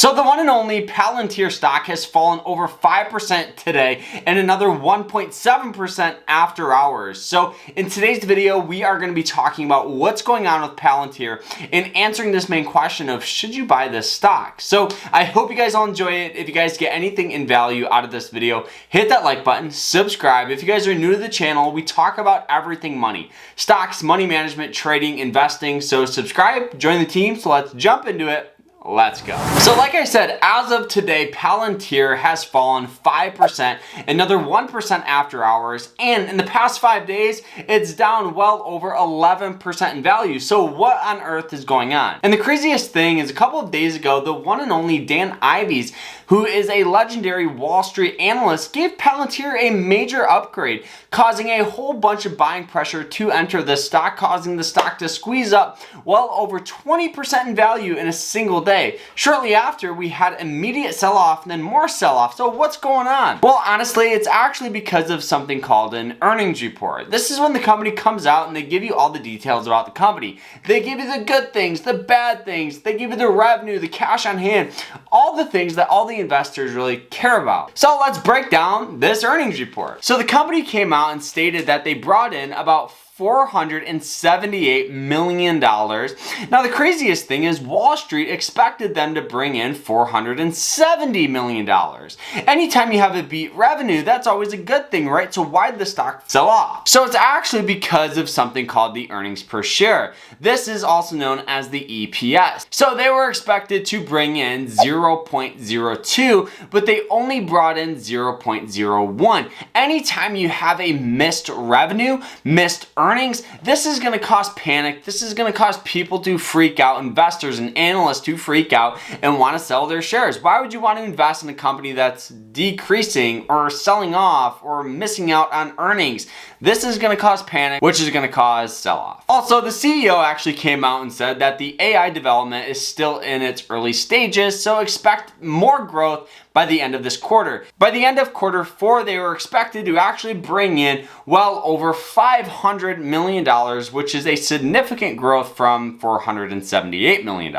So the one and only Palantir stock has fallen over 5% today and another 1.7% after hours. So in today's video, we are going to be talking about what's going on with Palantir and answering this main question of should you buy this stock? So I hope you guys all enjoy it. If you guys get anything in value out of this video, hit that like button, subscribe. If you guys are new to the channel, we talk about everything money, stocks, money management, trading, investing. So subscribe, join the team. So let's jump into it. Let's go. So like I said, as of today, Palantir has fallen 5%, another 1% after hours, and in the past 5 days, it's down well over 11% in value. So what on earth is going on? And the craziest thing is a couple of days ago, the one and only Dan Ives, who is a legendary Wall Street analyst, gave Palantir a major upgrade, causing a whole bunch of buying pressure to enter the stock, causing the stock to squeeze up well over 20% in value in a single day. Shortly after, we had immediate sell-off and then more sell-off. So what's going on? Well, honestly, it's actually because of something called an earnings report. This is when the company comes out and they give you all the details about the company. They give you the good things, the bad things, they give you the revenue, the cash on hand, all the things that all the investors really care about. So let's break down this earnings report. So the company came out and stated that they brought in about $478 million. Now the craziest thing is Wall Street expected them to bring in $470 million. Anytime you have a beat revenue, that's always a good thing, right? So why did the stock sell off? So it's actually because of something called the earnings per share. This is also known as the EPS. So they were expected to bring in 0.02, but they only brought in 0.01. Anytime you have a missed revenue, missed earnings, this is going to cause panic. This is going to cause people to freak out, investors and analysts to freak out and want to sell their shares. Why would you want to invest in a company that's decreasing or selling off or missing out on earnings? This is going to cause panic, which is going to cause sell-off. Also, the CEO actually came out and said that the AI development is still in its early stages, so expect more growth by the end of this quarter. By the end of quarter 4, they were expected to actually bring in well over $500 million, which is a significant growth from $478 million.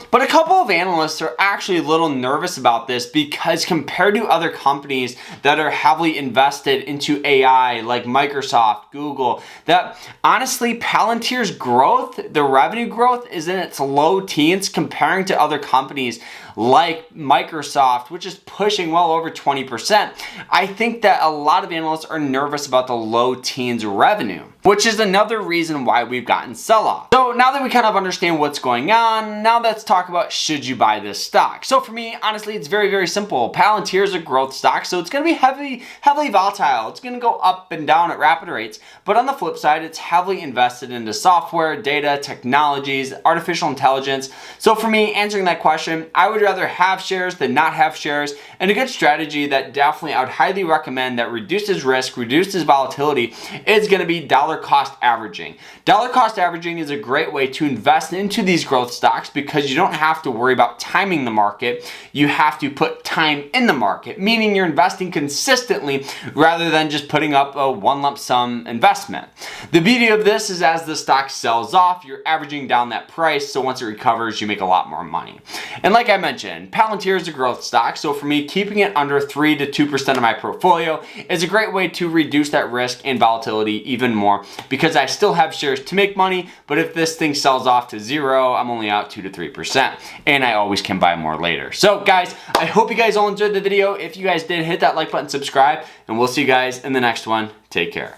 But a couple of analysts are actually a little nervous about this because compared to other companies that are heavily invested into AI like Microsoft, Google, that honestly Palantir's growth, the revenue growth is in its low teens comparing to other companies like Microsoft, which is pushing well over 20%. I think that a lot of analysts are nervous about the low teens revenue, which is another reason why we've gotten sell-off. So now that we kind of understand what's going on, now let's talk about should you buy this stock. So for me, honestly, it's very, very simple. Palantir is a growth stock, so it's going to be heavily volatile. It's going to go up and down at rapid rates. But on the flip side, it's heavily invested into software, data, technologies, artificial intelligence. So for me, answering that question, I would rather have shares than not have shares. And a good strategy that definitely I would highly recommend that reduces risk, reduces volatility is going to be dollar cost averaging. Dollar cost averaging is a great way to invest into these growth stocks because you don't have to worry about timing the market. You have to put time in the market, meaning you're investing consistently rather than just putting up a one lump sum investment. The beauty of this is as the stock sells off, you're averaging down that price. So once it recovers, you make a lot more money. And like I mentioned, Palantir is a growth stock. So for me, keeping it under 3 to 2% of my portfolio is a great way to reduce that risk and volatility even more because I still have shares to make money, but if this thing sells off to 0, I'm only out 2 to 3%, and I always can buy more later. So guys, I hope you guys all enjoyed the video. If you guys did, hit that like button, subscribe, and we'll see you guys in the next one. Take care.